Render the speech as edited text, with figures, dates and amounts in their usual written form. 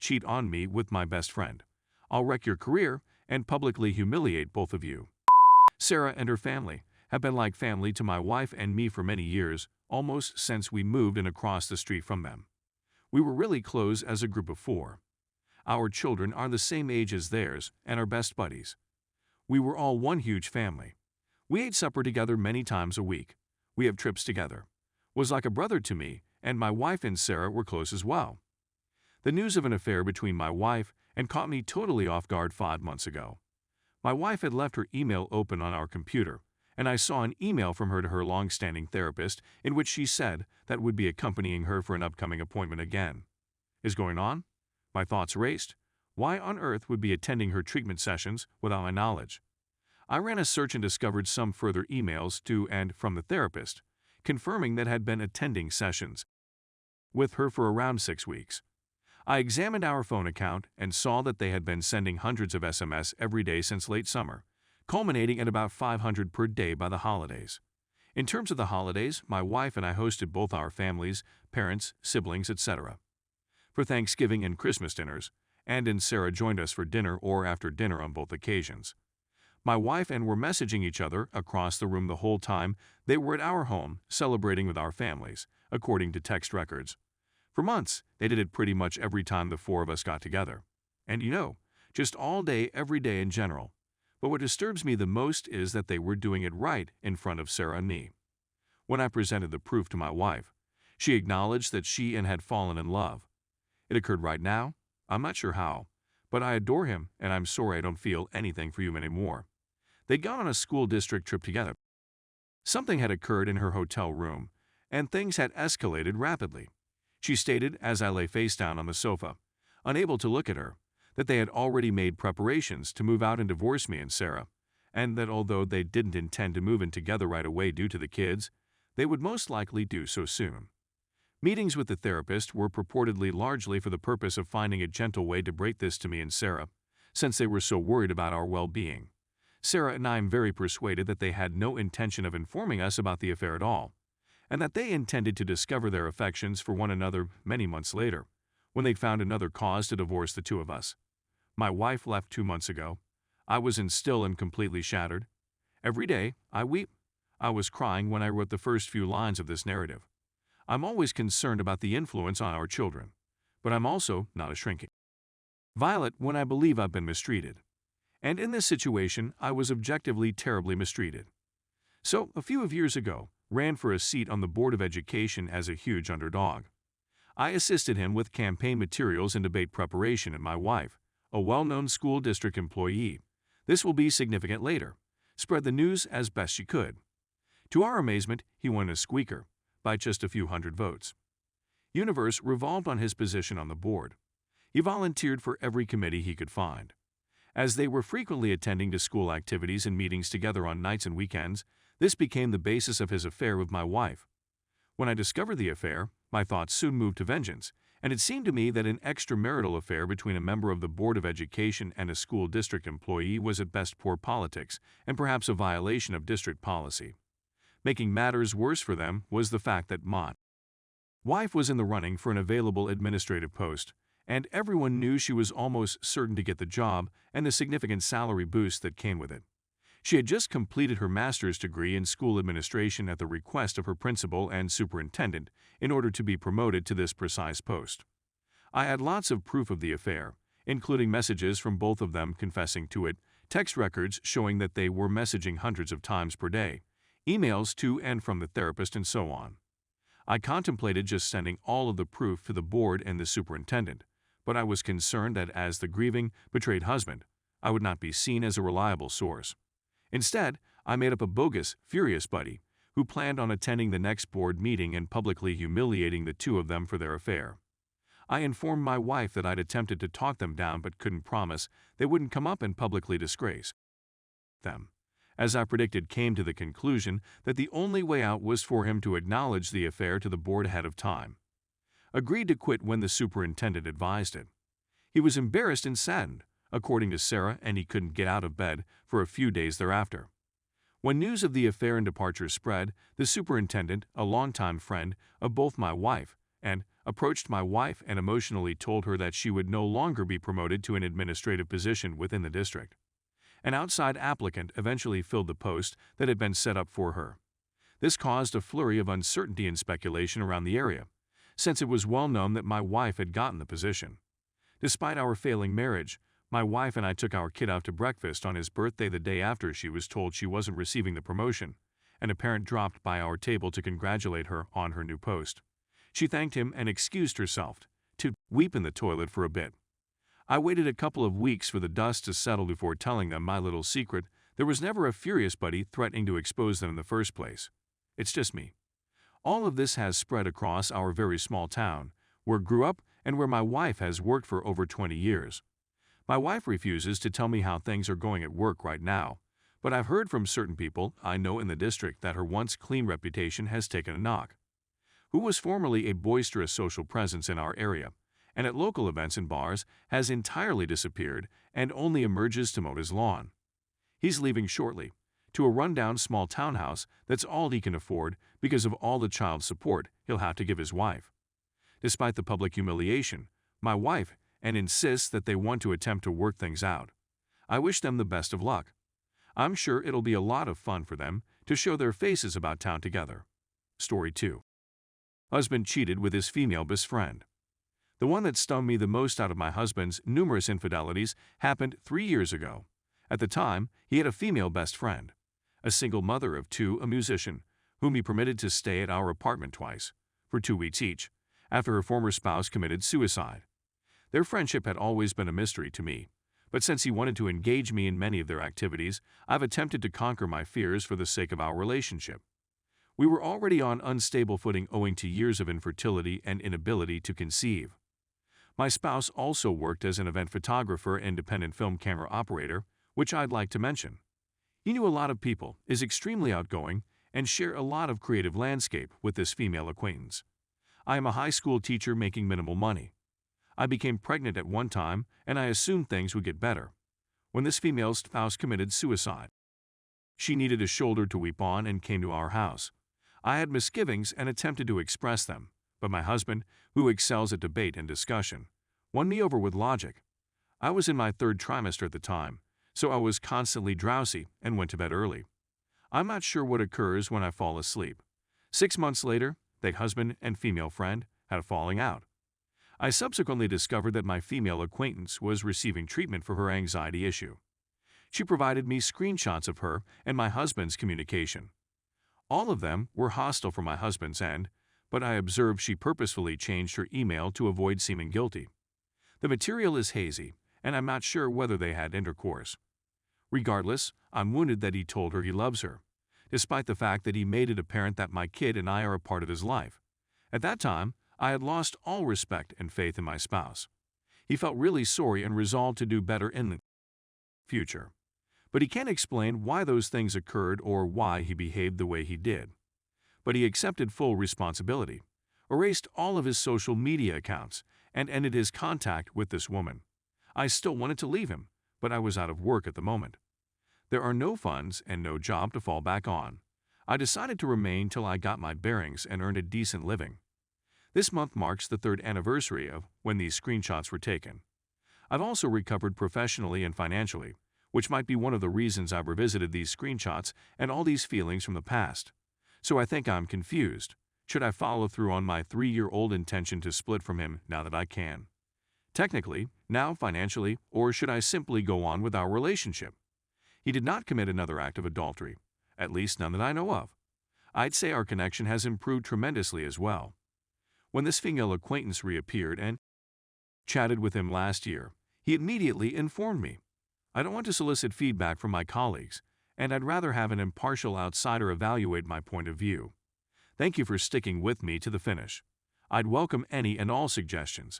cheat on me with my best friend. I'll wreck your career and publicly humiliate both of you. Sarah and her family have been like family to my wife and me for many years, almost since we moved in across the street from them. We were really close as a group of 4. Our children are the same age as theirs and are best buddies. We were all one huge family. We ate supper together many times a week. We have trips together. Was like a brother to me, and my wife and Sarah were close as well. The news of an affair between my wife and caught me totally off guard 5 months ago. My wife had left her email open on our computer, and I saw an email from her to her long-standing therapist in which she said that would be accompanying her for an upcoming appointment again. Is going on? My thoughts raced. Why on earth would be attending her treatment sessions without my knowledge? I ran a search and discovered some further emails to and from the therapist, confirming that had been attending sessions with her for around 6 weeks. I examined our phone account and saw that they had been sending hundreds of SMS every day since late summer, culminating at about 500 per day by the holidays. In terms of the holidays, my wife and I hosted both our families, parents, siblings, etc. for Thanksgiving and Christmas dinners, and Sarah joined us for dinner or after dinner on both occasions. My wife and were messaging each other across the room the whole time they were at our home celebrating with our families, according to text records. For months, they did it pretty much every time the 4 of us got together. And just all day, every day in general. But what disturbs me the most is that they were doing it right in front of Sarah and me. When I presented the proof to my wife, she acknowledged that she and had fallen in love. It occurred right now. I'm not sure how, but I adore him and I'm sorry I don't feel anything for you anymore. They'd gone on a school district trip together. Something had occurred in her hotel room, and things had escalated rapidly. She stated as I lay face down on the sofa, unable to look at her, that they had already made preparations to move out and divorce me and Sarah, and that although they didn't intend to move in together right away due to the kids, they would most likely do so soon. Meetings with the therapist were purportedly largely for the purpose of finding a gentle way to break this to me and Sarah, since they were so worried about our well-being. Sarah and I am very persuaded that they had no intention of informing us about the affair at all, and that they intended to discover their affections for one another many months later, when they'd found another cause to divorce the 2 of us. My wife left 2 months ago. I was still and completely shattered. Every day, I weep. I was crying when I wrote the first few lines of this narrative. I'm always concerned about the influence on our children, but I'm also not a shrinking violet when I believe I've been mistreated. And in this situation, I was objectively terribly mistreated. So, a few years ago, ran for a seat on the Board of Education as a huge underdog. I assisted him with campaign materials and debate preparation, and my wife, a well-known school district employee, this will be significant later, spread the news as best she could. To our amazement, he won a squeaker, by just a few hundred votes. Universe revolved on his position on the board. He volunteered for every committee he could find. As they were frequently attending to school activities and meetings together on nights and weekends, this became the basis of his affair with my wife. When I discovered the affair, my thoughts soon moved to vengeance, and it seemed to me that an extramarital affair between a member of the Board of Education and a school district employee was at best poor politics and perhaps a violation of district policy. Making matters worse for them was the fact that my wife was in the running for an available administrative post, and everyone knew she was almost certain to get the job and the significant salary boost that came with it. She had just completed her master's degree in school administration at the request of her principal and superintendent in order to be promoted to this precise post. I had lots of proof of the affair, including messages from both of them confessing to it, text records showing that they were messaging hundreds of times per day, emails to and from the therapist, and so on. I contemplated just sending all of the proof to the board and the superintendent, but I was concerned that as the grieving, betrayed husband, I would not be seen as a reliable source. Instead, I made up a bogus, furious buddy who planned on attending the next board meeting and publicly humiliating the 2 of them for their affair. I informed my wife that I'd attempted to talk them down but couldn't promise they wouldn't come up and publicly disgrace them. As I predicted, came to the conclusion that the only way out was for him to acknowledge the affair to the board ahead of time. Agreed to quit when the superintendent advised it. He was embarrassed and saddened, according to Sarah, and he couldn't get out of bed for a few days thereafter. When news of the affair and departure spread, the superintendent, a longtime friend of both my wife and approached my wife and emotionally told her that she would no longer be promoted to an administrative position within the district. An outside applicant eventually filled the post that had been set up for her. This caused a flurry of uncertainty and speculation around the area, since it was well known that my wife had gotten the position. Despite our failing marriage, my wife and I took our kid out to breakfast on his birthday the day after she was told she wasn't receiving the promotion, and a parent dropped by our table to congratulate her on her new post. She thanked him and excused herself to weep in the toilet for a bit. I waited a couple of weeks for the dust to settle before telling them my little secret. There was never a furious buddy threatening to expose them in the first place. It's just me. All of this has spread across our very small town, where I grew up and where my wife has worked for over 20 years. My wife refuses to tell me how things are going at work right now, but I've heard from certain people I know in the district that her once clean reputation has taken a knock. Who was formerly a boisterous social presence in our area, and at local events and bars has entirely disappeared and only emerges to mow his lawn. He's leaving shortly, to a rundown small townhouse that's all he can afford because of all the child support he'll have to give his wife. Despite the public humiliation, my wife insists that they want to attempt to work things out. I wish them the best of luck. I'm sure it'll be a lot of fun for them to show their faces about town together. Story 2. Husband cheated with his female best friend. The one that stung me the most out of my husband's numerous infidelities happened 3 years ago. At the time, he had a female best friend, a single mother of 2, a musician, whom he permitted to stay at our apartment twice, for 2 weeks each, after her former spouse committed suicide. Their friendship had always been a mystery to me, but since he wanted to engage me in many of their activities, I've attempted to conquer my fears for the sake of our relationship. We were already on unstable footing owing to years of infertility and inability to conceive. My spouse also worked as an event photographer and independent film camera operator, which I'd like to mention. He knew a lot of people, is extremely outgoing, and share a lot of creative landscape with this female acquaintance. I am a high school teacher making minimal money. I became pregnant at one time, and I assumed things would get better, when this female spouse committed suicide. She needed a shoulder to weep on and came to our house. I had misgivings and attempted to express them, but my husband, who excels at debate and discussion, won me over with logic. I was in my 3rd trimester at the time, so I was constantly drowsy and went to bed early. I'm not sure what occurs when I fall asleep. 6 months later, the husband and female friend had a falling out. I subsequently discovered that my female acquaintance was receiving treatment for her anxiety issue. She provided me screenshots of her and my husband's communication. All of them were hostile from my husband's end, but I observed she purposefully changed her email to avoid seeming guilty. The material is hazy, and I'm not sure whether they had intercourse. Regardless, I'm wounded that he told her he loves her, despite the fact that he made it apparent that my kid and I are a part of his life. At that time, I had lost all respect and faith in my spouse. He felt really sorry and resolved to do better in the future. But he can't explain why those things occurred or why he behaved the way he did. But he accepted full responsibility, erased all of his social media accounts, and ended his contact with this woman. I still wanted to leave him, but I was out of work at the moment. There are no funds and no job to fall back on. I decided to remain till I got my bearings and earned a decent living. This month marks the 3rd anniversary of when these screenshots were taken. I've also recovered professionally and financially, which might be one of the reasons I've revisited these screenshots and all these feelings from the past. So I think I'm confused. Should I follow through on my 3-year-old intention to split from him now that I can? Technically, now financially, or should I simply go on with our relationship? He did not commit another act of adultery, at least none that I know of. I'd say our connection has improved tremendously as well. When this female acquaintance reappeared and chatted with him last year, he immediately informed me. I don't want to solicit feedback from my colleagues, and I'd rather have an impartial outsider evaluate my point of view. Thank you for sticking with me to the finish. I'd welcome any and all suggestions.